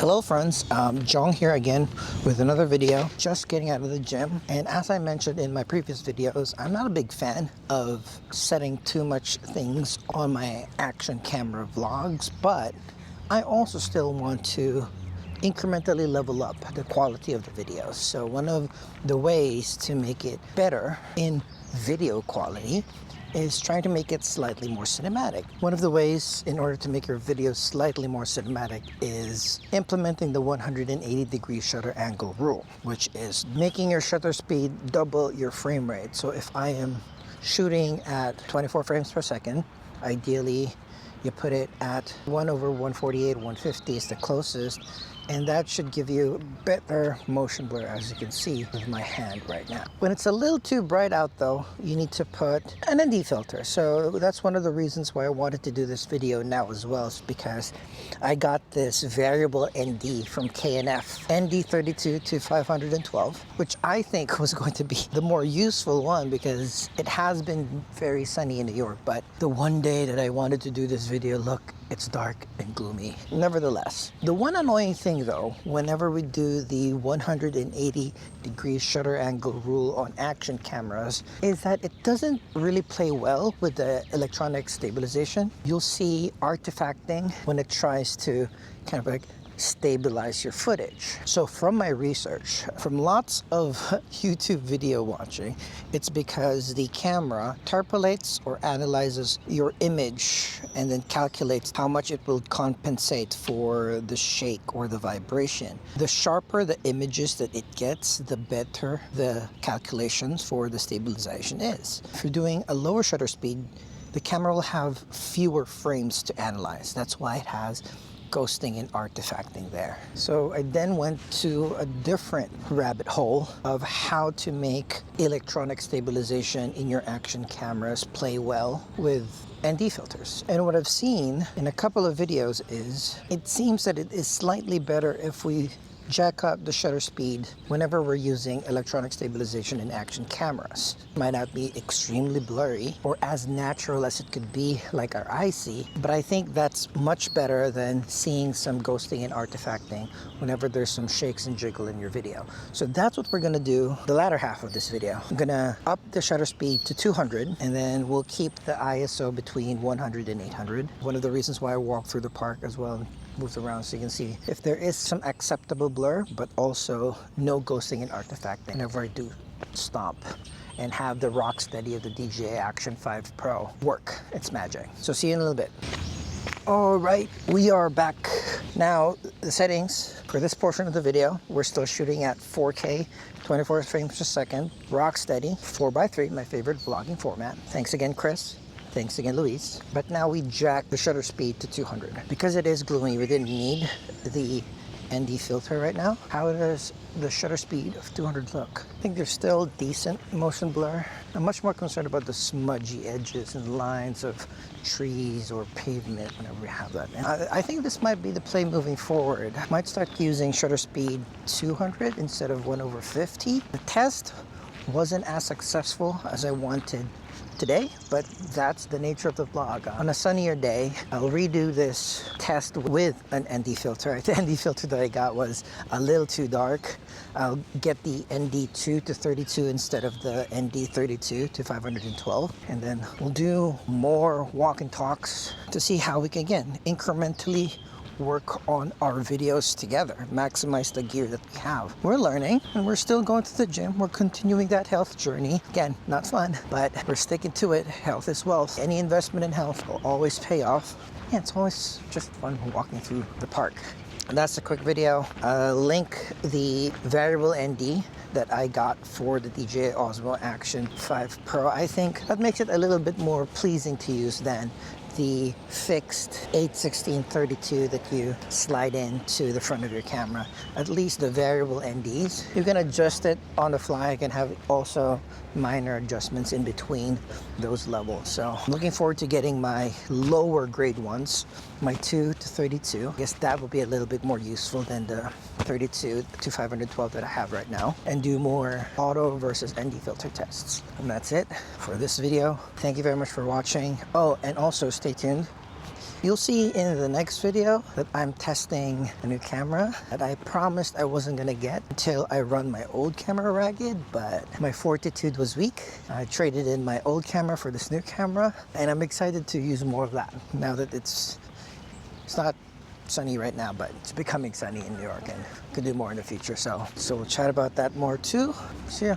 Hello friends, Jong here again with another video. Just getting out of the gym, and as I mentioned in my previous videos, I'm not a big fan of setting too much things on my action camera vlogs, but I also still want to incrementally level up the quality of the videos. So one of the ways to make it better in video quality is trying to make it slightly more cinematic. One of the ways in order to make your videos slightly more cinematic is implementing the 180-degree shutter angle rule, which is making your shutter speed double your frame rate. So if I am shooting at 24 frames per second, ideally you put it at 1/148, 150 is the closest, and that should give you better motion blur, as you can see with my hand right now. When it's a little too bright out though, you need to put an ND filter. So that's one of the reasons why I wanted to do this video now as well, is because I got this variable ND from KNF, ND32 to 512, which I think was going to be the more useful one because it has been very sunny in New York, but the one day that I wanted to do this video, look, it's dark and gloomy. Nevertheless, the one annoying thing though, whenever we do the 180-degree shutter angle rule on action cameras, is that it doesn't really play well with the electronic stabilization. You'll see artifacting when it tries to kind of like stabilize your footage. So from my research, from lots of YouTube video watching, it's because the camera interpolates or analyzes your image and then calculates how much it will compensate for the shake or the vibration. The sharper the images that it gets, the better the calculations for the stabilization is. If you're doing a lower shutter speed, the camera will have fewer frames to analyze. That's why it has ghosting and artifacting there. So I then went to a different rabbit hole of how to make electronic stabilization in your action cameras play well with ND filters. And what I've seen in a couple of videos is it seems that it is slightly better if we jack up the shutter speed whenever we're using electronic stabilization in action cameras. It might not be extremely blurry or as natural as it could be like our eyes see, but I think that's much better than seeing some ghosting and artifacting whenever there's some shakes and jiggle in your video. So that's what we're gonna do the latter half of this video. I'm gonna up the shutter speed to 200, and then we'll keep the ISO between 100 and 800. One of the reasons why I walk through the park as well, moved around, so you can see if there is some acceptable blur, but also no ghosting and artifacting whenever I do stop and have the rock steady of the DJI Action 5 Pro work. It's magic. So see you in a little bit. All right, we are back. Now, the settings for this portion of the video, we're still shooting at 4K, 24 frames per second, rock steady, 4:3, my favorite vlogging format. Thanks again, Chris. Thanks again, Luis. But now we jack the shutter speed to 200. Because it is gloomy, we didn't need the ND filter right now. How does the shutter speed of 200 look? I think there's still decent motion blur. I'm much more concerned about the smudgy edges and lines of trees or pavement whenever we have that. And I think this might be the play moving forward. I might start using shutter speed 200 instead of 1/50. The test wasn't as successful as I wanted today, but that's the nature of the vlog. On a sunnier day, I'll redo this test with an ND filter. The ND filter that I got was a little too dark. I'll get the ND2 to 32 instead of the ND32 to 512, and then we'll do more walk and talks to see how we can, again, incrementally work on our videos together, maximize the gear that we have. We're learning and we're still going to the gym. We're continuing that health journey. Again, not fun, but we're sticking to it. Health is wealth. Any investment in health will always pay off. Yeah, it's always just fun walking through the park. And that's a quick video. Link the variable ND that I got for the DJI Osmo Action 5 Pro. I think that makes it a little bit more pleasing to use than the fixed 8/16/32 that you slide into the front of your camera. At least the variable NDs, you can adjust it on the fly. You can have also minor adjustments in between those levels. So I'm looking forward to getting my lower grade ones, my 2 to 32. I guess that will be a little bit more useful than the 32 to 512 that I have right now, and do more auto versus ND filter tests. And that's it for this video. Thank you very much for watching. Oh, and also stay tuned You'll see in the next video that I'm testing a new camera that I promised I wasn't gonna get until I run my old camera ragged, but my fortitude was weak. I traded in my old camera for this new camera, and I'm excited to use more of that now that it's not sunny right now, but it's becoming sunny in New York and could do more in the future. So we'll chat about that more too. See ya.